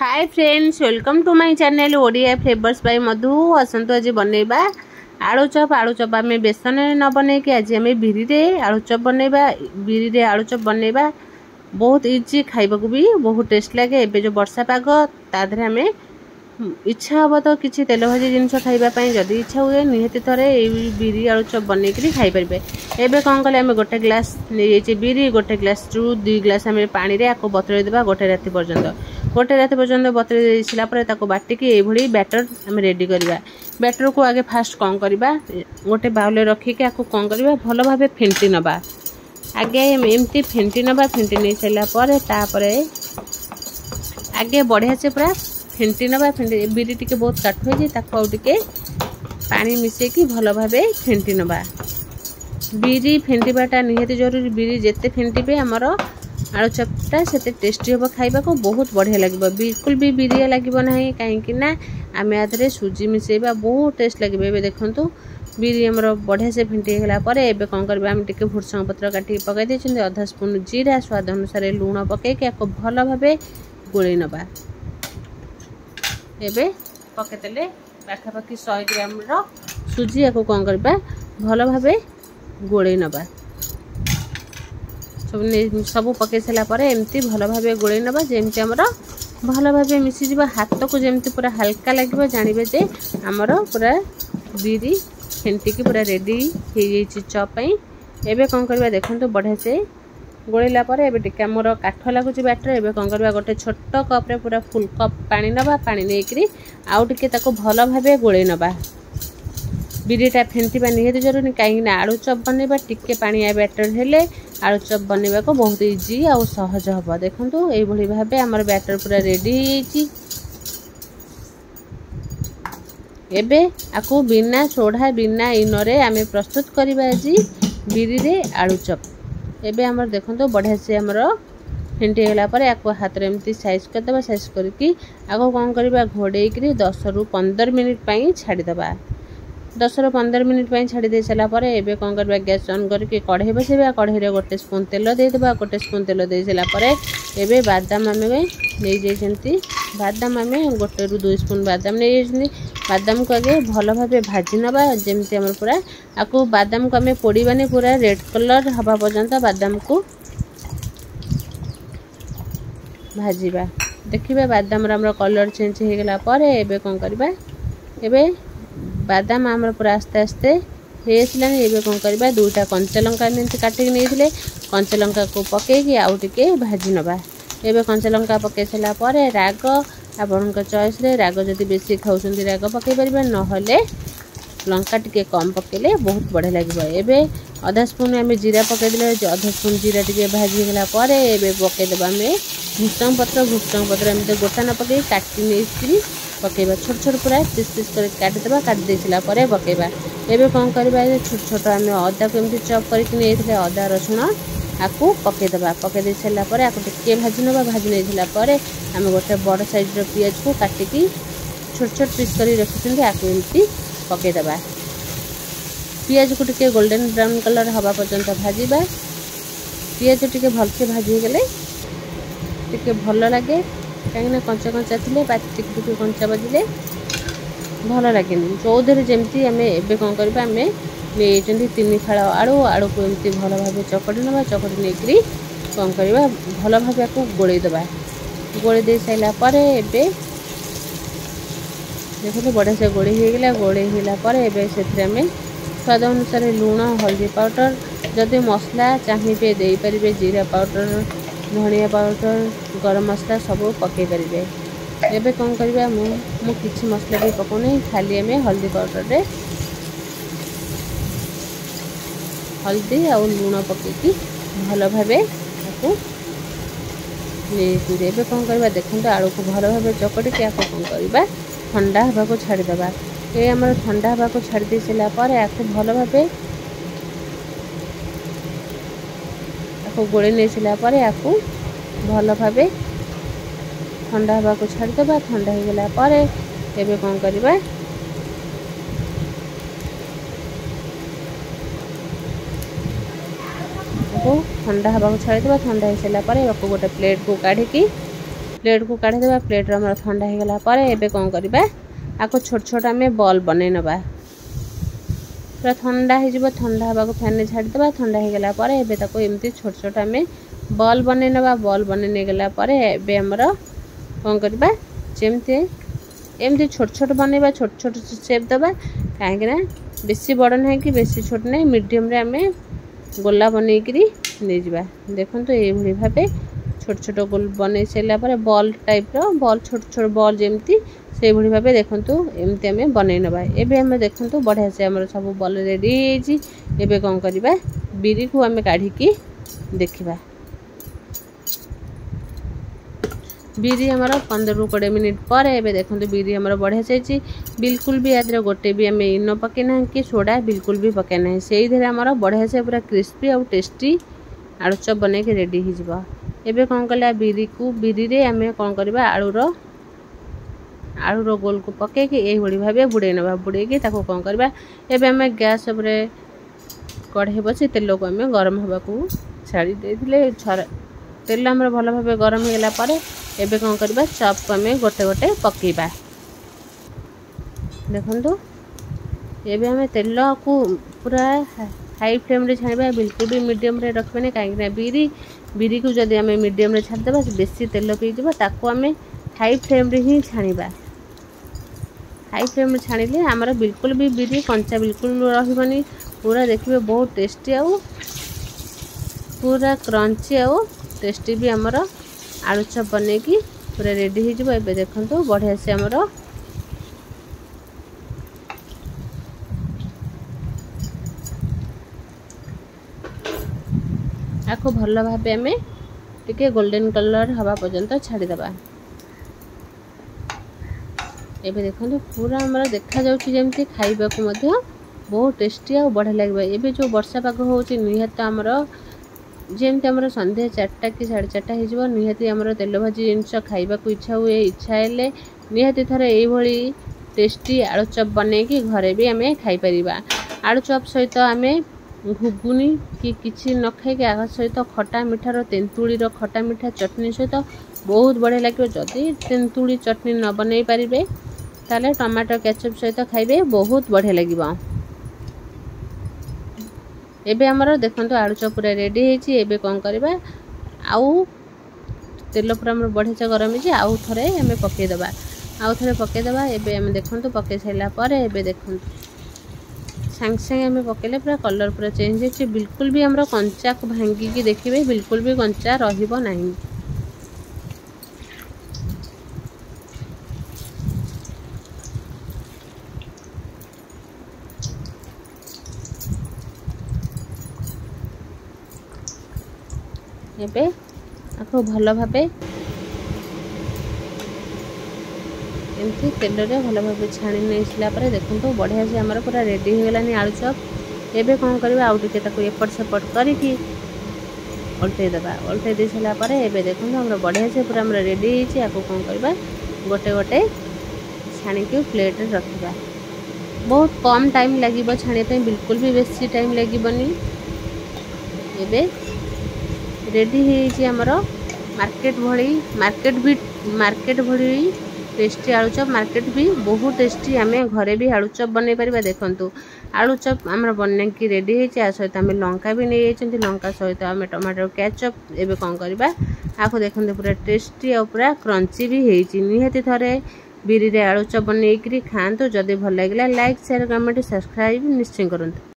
Hi friends, welcome to my channel Odia flavours by Madhu. आसतु आज बनैबा आलू चप। आलू चप आम बेसन न बन कि आज आम बिरी रे आलू चप बनैबा। बिरी रे आलू चप बनैबा बहुत इजी, खाइबा को भी बहुत टेस्ट लगे। एबे जो वर्षा पाग ताधरे आम इच्छा हम तो किसी तेल भाजी जिनस खाइबापी जदि इच्छा हुए निहती थे बिरी आलू चप बनईकरी खाई पारे। एबे कौन कले आम गोटे ग्लास नहीं बिरी, गोटे ग्लास रु 2 ग्लास आम पानी रे आपको बतुरे देबा गोटे राति पर्यंत बतुरे सारापर बाटिकी ये बैटर आम रेडी करवा। बैटर को आगे फास्ट कौन करवा, गोटे बाउल रखिकी आपको कौन करवा भल भाव फेंटी नवा। आगे एमती फेंटी नवा। फेंटी नहीं सारापर आगे बढ़िया से पूरा फेंटी नवा। फेंटी बिरी टिके बहुत काठ होके पानी मिसेकी भल भाव फेंटी नवा। बिरी फेंटीबाटा निहाती जरूरी। बिरी जिते फेंटे आमर आलू चपटा से टेस्टी हम खाइबा को बहुत बढ़िया लगे। बिल्कुल भी बिरिया लगे ना, कहीं आम आधे सुजी मिसेबा बहुत टेस्ट लगे। ए देखो बिरी आमर बढ़िया से फेंटी गलापर एवं कौन करवा आम टे भुर्संग पत्र काटिक पकई देते। अधा स्पून जीरा, स्वाद अनुसार लुण पकईकि आपको भल भाव गोल नवा। एबे पकेदेले पाखापाखि 100 ग्राम सुजी आपको कौन करवा भल भाव गोल नवा। सब पकई सारापर एमती भल भाव गोल नवा जमती आमर भल भाव मिसीज। हाथ को जमती पूरा हल्का लगे जानवे जे आमर पूरा बिरी फेंटिकी पूरा रेडी हो चप। एबे कौन करवा देखो बढ़िया से गोलेला टे मोर काठ लगुच बैटर। एबे कौन करवा गोटे छोट कप्रे पूरा फुल कप पानी नवा। पानी नहीं आउ टे भल भाव गोले नवा। बिरीटा फेंटा निहाती जरूरी, कहीं आलू चप बनैबा टिके पानिया बैटर हेले आलू चप बनैबा को बहुत इजी और सहज हम। देखो ये भाव आमर बैटर पूरा रेडी हो। एबे आकु बिना सोढ़ा बिना इनरे आम प्रस्तुत करवा आज बिरी रे आलू चप। एबे आमर देखो बढ़िया से आमर फेंटी गलापर आपको हाथ में एमती साइज करदे। साइज करके आपको कौन करवा घोड़े 10 ରୁ 15 मिनिट छाड़ीदबा। 10 ରୁ 15 मिनिट छाड़ी दे सारापर एबे कौन करवा गैस ऑन करके कढ़ई बसैबा। कढ़ई गोटे स्पून तेल देदेबा। गोटे स्पून तेल दे सारापर एबे बादाम आम नहीं जाइछंती। बादाम आम 1 ରୁ 2 स्पून बादाम नहीं जाइछंती। बादाम को आगे भल भाव भाजी नवा जमती आम पूरा आपको बादाम को आम पोड़ानी पूरा रेड कलर हवा पर्यंत बादाम को भाजवा। देखिए बादाम आम कलर चेंज हो गला एबे कौन करवा एबे बादाम आम पूरा आस्ते आस्ते हो आसलानी। एबे कौन करवा 2टा कंचा लंका एमती काटिक नहीं कंचा लंका को पकईकि आउ टिके भाजी नवा। एबे कंचा लंका पकई सारापर राग आपण चॉइस रे राग जदि बेसी खाऊं राग पकई पारे, नहले लंका टिके कम पकेले बहुत बढ़िया लगे। एबे आधा स्पून आम जीरा पकईदे। आधा स्पून जीरा टिके भाजी गलापर एबे पकईदेबा आम भुर्संग पत्र एमती गोटा न पकई काटी नहीं पकईबा। छोट छोट पूरा पीस पीस कर काटिदेबा। काटी दे सारापर पकईबा। एबे कौन करवा छोट छोट आम अदा को एमती चॉप करके अदा रसुण आपको पकईदेबा। पकई सारापर आपको टिके भाजी नवा। भाजी नहीं सारापर आम गोटे बड़ साइज पियाज को काटिकी छोट छोट पीस कर रखी आपको एमती पकईदेबा। पियाज को टिके गोल्डन ब्राउन कलर हवा पर्यंत भाजवा। पियाज टिके भलसे भाजी गले टिके भल लगे, कहीं कंचा कंचा थे पाटी टिके कंचा बाजिले भल लगे। चौधरी जमती आम एबे कौन करवा आम नहीं 3 फाड़ आलू। आलू को एमती भल भाव चकटी नवा। चकटी नहीं कौन करवा भल भाव आपको गोलेदेबा। गोले दे सारापर एबे देखो बढ़िया से गोली होगला। गोली होगापर एबे से स्वाद अनुसार लुण, हल्दी पाउडर, जदि मसला चाहिए दे पारे जीरा पाउडर, धनिया पाउडर, गरम मसला सब पकई पारे। एबे कौन करवा मु किसी मसला भी पकाउनी, खाली आम हल्दी पाउडर रे हल्दी और लुण पकईकि भल भाव आपको नहीं। एबे कौन करवा देखो आलू को भल भाव चकटिकी आपको कौन करवा ठंडा हवा को छाड़ीदबा। ये आम ठंडा हवा को छाड़ी दे सारापर आपको भल भाव आपको गोले नहीं सारापर आपको भल भाव ठंडा हवा को छाड़ीदबा। ठंडा हो गलापर एबे कौन करवा ठंडा हवा को छाड़ीदबा। ठंडा हो सारापर आपको गोटे प्लेट को काढ़ी प्लेट को काढ़ी देबा। प्लेट रे हमर ठंडा हे गेला परे एबे कोन करबा आको छोट छोट हमें बॉल बनै नबा। पूरा ठंडा हे जिवो ठंडा हबा को फैन ने छाडी देबा। ठंडा हे गेला परे एबे ताको एम्ति छोट छोट हमें बॉल बनै नबा। बॉल बनै ने गेला परे एबे हमर कोन करबा जेमते एम्ति छोट छोट बनैबा। छोट छोट शेप देबा काहे ना बेसी बड़ नै कि बेसी छोट नै मीडियम रे हमें गोला बनै करी नै जिबा। देखंतु ए भली भाबे छोट छोट गोल बनै सेला परे बॉल टाइप रो बॉल छोट छोट बॉल जेमती से भली भाबे देखंतु एम्ति हमें बनै नबा। एबे हमें देखंतु बढ़िया से हमर सब बॉल रेडी हेजी। एबे कोन करबा बिरी को हमें काढी की देखिबा। बिरी हमर 15 रु 20 मिनिट पर एबे देखंतु बिरी हमर बढ़िया से बिल्कुल भी आदरे गोटे भी हमें इनो पके ना कि सोडा बिल्कुल भी पके ना। सेही धरे हमर बढ़िया से पूरा क्रिस्पी और टेस्टी आलू चप बने के रेडी हो जिवो। एबे कोन कला बिरी रे हमें कोन करबा आलू रो गोल को पके के ए होड़ी भाबे बुडे नबा। बुडे के ताको कोन करबा एबे हमें गैस उपरे कढ़े बसी तेल को हमें गरम हबा को छाड़ी देथिले। तेल हमर भलो भाबे गरम हो गेला परे एबे कोन करबा चप को हमें गोटे गोटे पकेबा। देखंतु एबे हमें तेल को पूरा हाई फ्लेम रे छाड़बा। बिल्कुल भी मीडियम रे रखबे काहे ना बिरी को जदी हमें मीडियम रे छाड़ देबा बेसी तेल पी जबा। ताको हमें हाई फ्लेम रे ही छाणीबा। हाई फ्लेम में छाणीले हमर बिल्कुल भी बिरी कंचा बिल्कुल रहिबनी। पूरा देखिबे बहुत टेस्टी आउ पूरा क्रंची आउ टेस्टी भी हमर आलू चप बने की पूरा रेडी हो जिवो। एबे देखंतु बढ़िया से हमर आको भलो भाबे हमें टिके गोल्डन कलर हवा पर्यंत छाड़ी देबा। एबे देखंतु पूरा हमर देखा जाउची जेमति खाइबा को मध्य बहुत टेस्टी आ बढ़िया लागबा। एबे जो वर्षा पाग होउची निहत हमर जेमति हमर संध्या 4टा कि 4:30 हे जिवो निहति हमर तेल भाजी जिंस खाइबा को इच्छा हुए। इच्छा हेले निहति थरे एई भली टेस्टी आलू चप बने की घरे भी हमें खाइ परिबा। आलू चप सहित हमें घुगुनी कि किछि न खाइ के आगा सहित खटा मिठा रो तेंतुली रो खटा मिठा चटनी सहित बहुत बढ़िया लागियो। जदी तेंतुली चटनी न बनै परिबे ताले टमाटो केचप सहित खाइबे बहुत बढ़िया लागिबा। एबे हमर देखंतु आलू चप पूरा रेडी हेची। एबे कोन करबा आउ तेल पूरा हमर बढ़िया से गरम हेची। आउ थरे हमें पके देबा। आउ थरे पके देबा। एबे हम देखंतु पके सैला परे एबे देखंतु संग संग हमें पकेले पूरा कलर पूरा चेंज हेची। बिल्कुल भी हमर कंचा को भांगी की देखिबे बिल्कुल भी कंचा रहिबो नाही। एबे आको भलो भाबे एमती तेल रे भलो भाबे छाणी नेसला परे देखंतु बढ़िया से हमर पूरा रेडी हो गेलानी आलू चप। एबे कोन करबा आउ टिके ताको एपट सेपट करी की उल्टे देबा। उल्टे दे सला परे एबे देखंतु हमर बढ़िया से पूरा हमर रेडी हेची। आको कोन करबा गोटे गोटे छाणी के प्लेट रे रखबा। बहुत कम टाइम लागिबो छाणी पे बिल्कुल भी बेसी टाइम लागिबनी। एबे रेडी हेची हमर मार्केट भली टेस्टी आलू चप। मार्केट भी बहुत टेस्टी हमें घरे भी आलू चप बनै परिबा। देखंतु आलू चप हमर बने की रेडी हेची। आ सहित हमें लंका भी नै एचंती। लंका सहित हमें टमाटो केचप एबे कोन करबा आको देखंतु पूरा टेस्टी और पूरा क्रंची भी हेची। निहति थरे बिरी रे आलू चप बनै करी खांतु। जदी भल लागिला लाइक शेयर कमेंट सब्सक्राइब निश्चय करंतु।